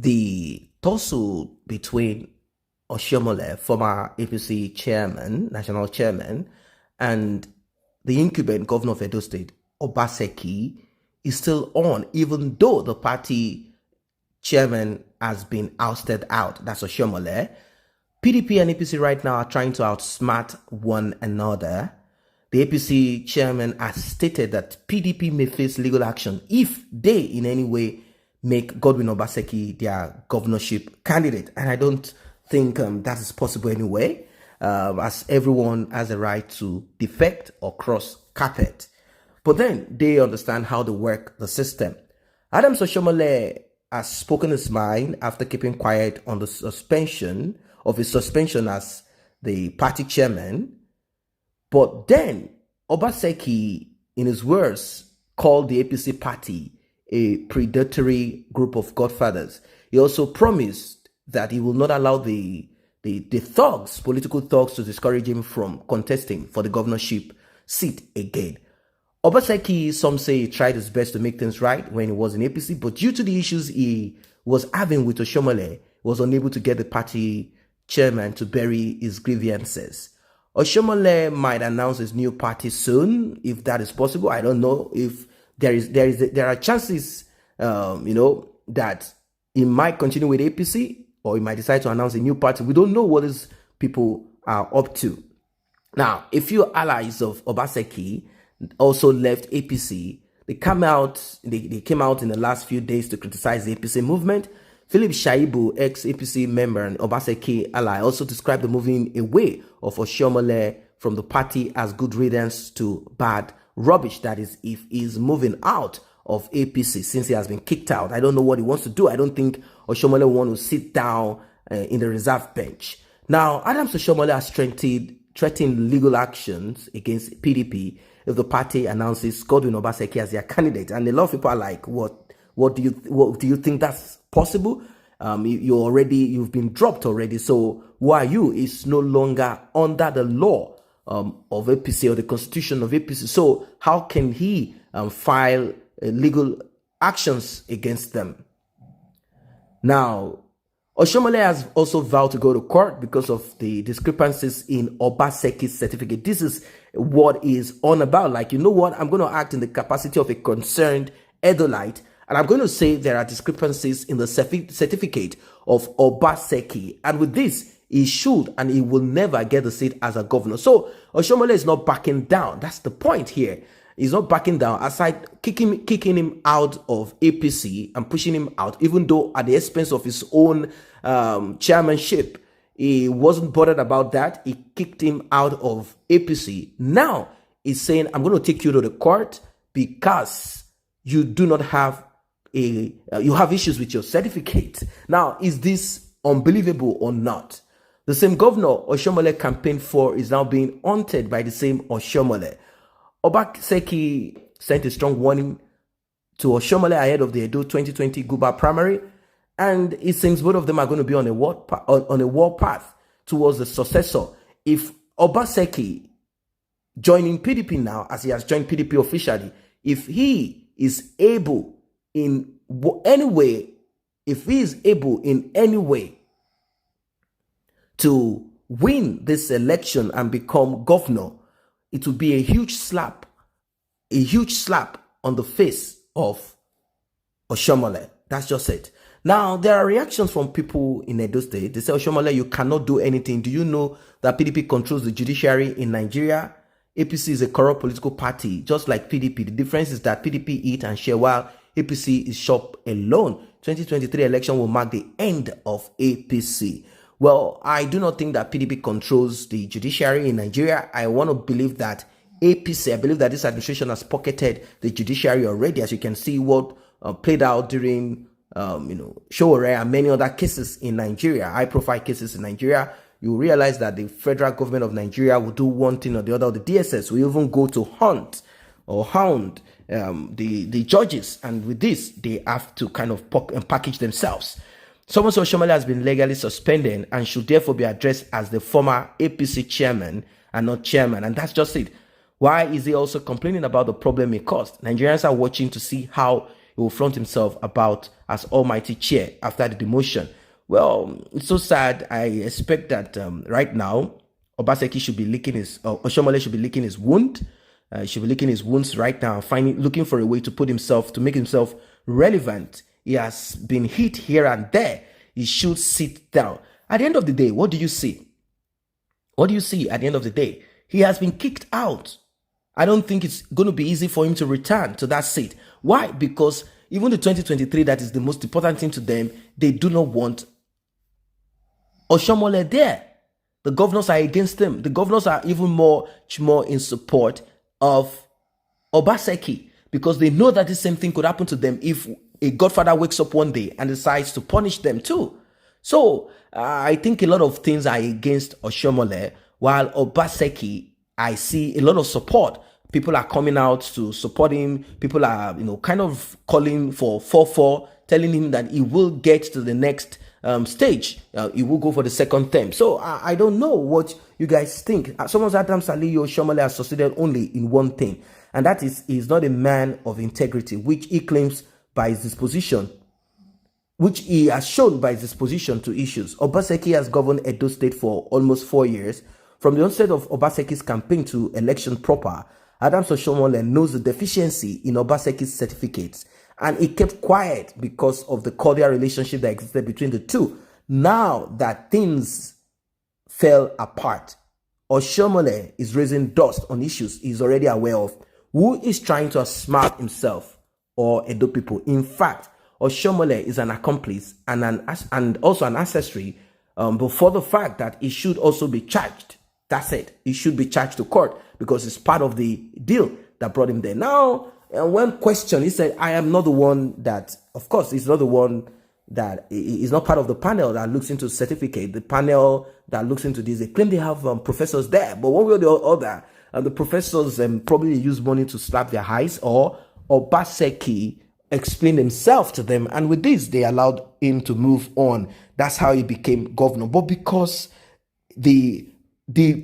the tussle between OSHIOMOLE, former APC chairman, national chairman, and the incumbent governor of Edo State, Obaseki, is still on, even though the party chairman has been ousted out. That's OSHIOMOLE. PDP and APC right now are trying to outsmart one another. The APC chairman has stated that PDP may face legal action if they in any way make Godwin Obaseki their governorship candidate. And I don't think that is possible anyway, as everyone has a right to defect or cross carpet. But then they understand how to work the system. Adams OSHIOMOLE has spoken his mind after keeping quiet on the suspension of his suspension as the party chairman. But then Obaseki, in his words, called the APC party a predatory group of godfathers. He also promised that he will not allow the thugs, political thugs, to discourage him from contesting for the governorship seat again. Obaseki, some say, he tried his best to make things right when he was in APC, but due to the issues he was having with OSHIOMOLE, he was unable to get the party chairman to bury his grievances. OSHIOMOLE might announce his new party soon, if that is possible. I don't know if there are chances, that he might continue with APC, or he might decide to announce a new party. We don't know what these people are up to. Now, a few allies of Obaseki also left APC. They came out in the last few days to criticize the APC movement. Philip Shaibu, ex-APC member and Obaseki ally, also described the moving away of OSHIOMOLE from the party as good riddance to bad rubbish. That is, if he's moving out of APC since he has been kicked out. I don't know what he wants to do. I don't think OSHIOMOLE wants to sit down in the reserve bench. Now, Adams OSHIOMOLE has threatened legal actions against PDP if the party announces Godwin Obaseki as their candidate. And a lot of people are like, what do you think that's possible? You've been dropped already. So who are you? It's no longer under the law of APC or the constitution of APC. So how can he file legal actions against them? Now, OSHIOMOLE has also vowed to go to court because of the discrepancies in Obaseki's certificate. This is what is on about. Like, you know what? I'm going to act in the capacity of a concerned Edolite, and I'm going to say there are discrepancies in the certificate of Obaseki. And with this, he should and he will never get the seat as a governor. So OSHIOMOLE is not backing down. That's the point here. He's not backing down, aside kicking him out of APC and pushing him out, even though at the expense of his own chairmanship. He wasn't bothered about that. He kicked him out of APC. Now he's saying, I'm going to take you to the court because you do not have you have issues with your certificate. Now, is this unbelievable or not? The same governor OSHIOMOLE campaigned for is now being haunted by the same OSHIOMOLE. Obaseki sent a strong warning to OSHIOMOLE ahead of the Edo 2020 Guba primary, and it seems both of them are going to be on a war path towards the successor. If Obaseki joining PDP now, as he has joined PDP officially, if he is able in any way to win this election and become governor, it will be a huge slap on the face of OSHIOMOLE. That's just it. Now, there are reactions from people in Edo State. They say, OSHIOMOLE, you cannot do anything. Do you know that PDP controls the judiciary in Nigeria? APC is a corrupt political party, just like PDP. The difference is that PDP eat and share while APC is shop alone. 2023 election will mark the end of APC. Well, I do not think that PDP controls the judiciary in Nigeria. I want to believe that APC, I believe that this administration has pocketed the judiciary already, as you can see what played out during, ЦTION and many other cases in Nigeria, high-profile cases in Nigeria. You realize that the federal government of Nigeria will do one thing or the other. The DSS will even go to hound the judges, and with this, they have to kind of package themselves. Someone OSHIOMOLE has been legally suspended and should therefore be addressed as the former APC chairman and not chairman, and that's just it. Why is he also complaining about the problem he caused? Nigerians are watching to see how he will flaunt himself about as almighty chair after the demotion. Well, it's so sad. I expect that right now, Obaseki should be licking his, OSHIOMOLE should be licking his wound. He should be licking his wounds right now, looking for a way to make himself relevant. He has been hit here and there. He should sit down. At the end of the day, what do you see? What do you see at the end of the day? He has been kicked out. I don't think it's going to be easy for him to return to that seat. Why? Because even the 2023, that is the most important thing to them, they do not want OSHIOMOLE there. The governors are against him. The governors are even more in support of Obaseki, because they know that the same thing could happen to them if a godfather wakes up one day and decides to punish them too. So I think a lot of things are against OSHIOMOLE, while Obaseki, I see a lot of support. People are coming out to support him. People are, kind of calling for 4-4, telling him that he will get to the next stage. He will go for the second term. So I don't know what you guys think. Someone said OSHIOMOLE has succeeded only in one thing, and that is he's not a man of integrity, which he claims by his disposition, which he has shown by his disposition to issues. Obaseki has governed Edo State for almost 4 years. From the onset of Obaseki's campaign to election proper, Adams OSHIOMOLE knows the deficiency in Obaseki's certificates, and he kept quiet because of the cordial relationship that existed between the two. Now that things fell apart, OSHIOMOLE is raising dust on issues he's already aware of. Who is trying to outsmart himself or Edo people? In fact, OSHIOMOLE is an accomplice and also an accessory before the fact that he should also be charged. That's it. He should be charged to court because it's part of the deal that brought him there. Now, when questioned, he said, I am not the one that, of course, he's not the one that, he's not part of the panel that looks into certificate. The panel that looks into this, they claim they have professors there, but one way or the other, the professors probably use money to slap their eyes, or Obaseki explained himself to them, and with this, they allowed him to move on. That's how he became governor. But because the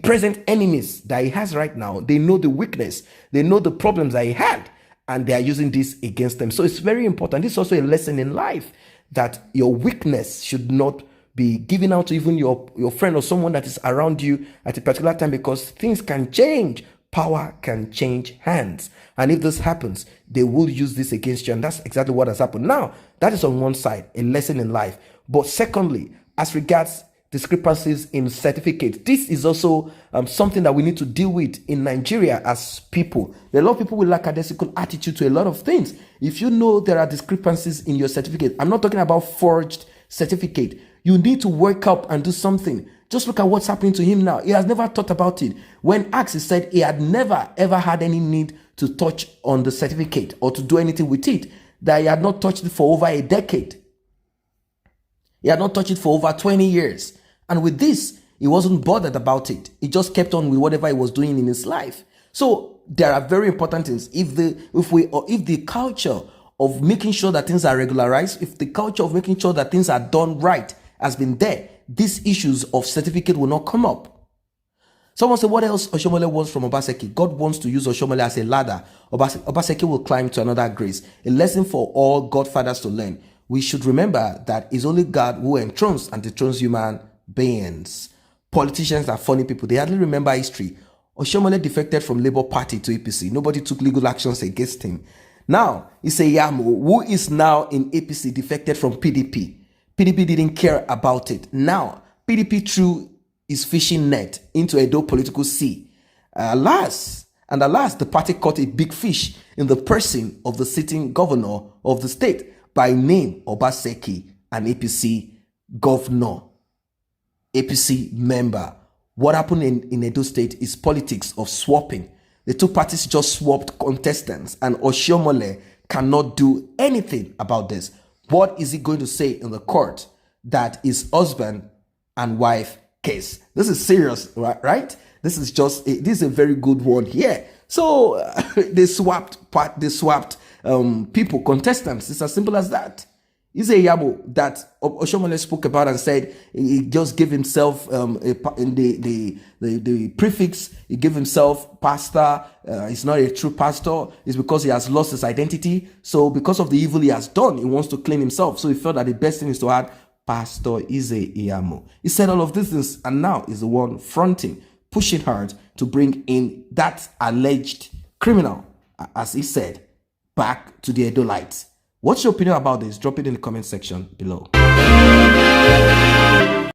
present enemies that he has right now, they know the weakness, they know the problems that he had, and they are using this against them. So it's very important. This is also a lesson in life, that your weakness should not be given out to even your friend or someone that is around you at a particular time, because things can change. Power can change hands. And if this happens, they will use this against you. And that's exactly what has happened. Now, that is on one side, a lesson in life. But secondly, as regards discrepancies in certificates, this is also something that we need to deal with in Nigeria as people. There are a lot of people with lackadaisical attitude to a lot of things. If you know there are discrepancies in your certificate, I'm not talking about forged certificate. You need to wake up and do something. Just look at what's happening to him now. He has never thought about it. When asked, he said he had never ever had any need to touch on the certificate or to do anything with it, that he had not touched it for over a decade. He had not touched it for over 20 years. And with this, he wasn't bothered about it. He just kept on with whatever he was doing in his life. So there are very important things. If the culture of making sure that things are regularized, if the culture of making sure that things are done right has been there, these issues of certificate will not come up. Someone said, what else OSHIOMOLE wants from Obaseki? God wants to use OSHIOMOLE as a ladder. Obaseki will climb to another grace. A lesson for all godfathers to learn. We should remember that it's only God who enthrones and dethrones human beings. Politicians are funny people. They hardly remember history. OSHIOMOLE defected from Labour Party to APC. Nobody took legal actions against him. Now, Iseyamo, who is now in APC, defected from PDP. PDP didn't care about it. Now, PDP threw his fishing net into Edo political sea. Alas, the party caught a big fish in the person of the sitting governor of the state, by name Obaseki, an APC governor, APC member. What happened in Edo State is politics of swapping. The two parties just swapped contestants, and OSHIOMOLE cannot do anything about this. What is he going to say in the court? That is husband and wife case. This is serious, right? This is a very good one here. So they swapped people, contestants. It's as simple as that. İZE-İYAMO that OSHIOMOLE spoke about and said he just gave himself in the prefix, he gave himself pastor. He's not a true pastor. It's because he has lost his identity. So because of the evil he has done, he wants to claim himself. So he felt that the best thing is to add Pastor İZE-İYAMO. He said all of these things and now is the one fronting, pushing hard to bring in that alleged criminal, as he said, back to the Edo light. What's your opinion about this? Drop it in the comment section below.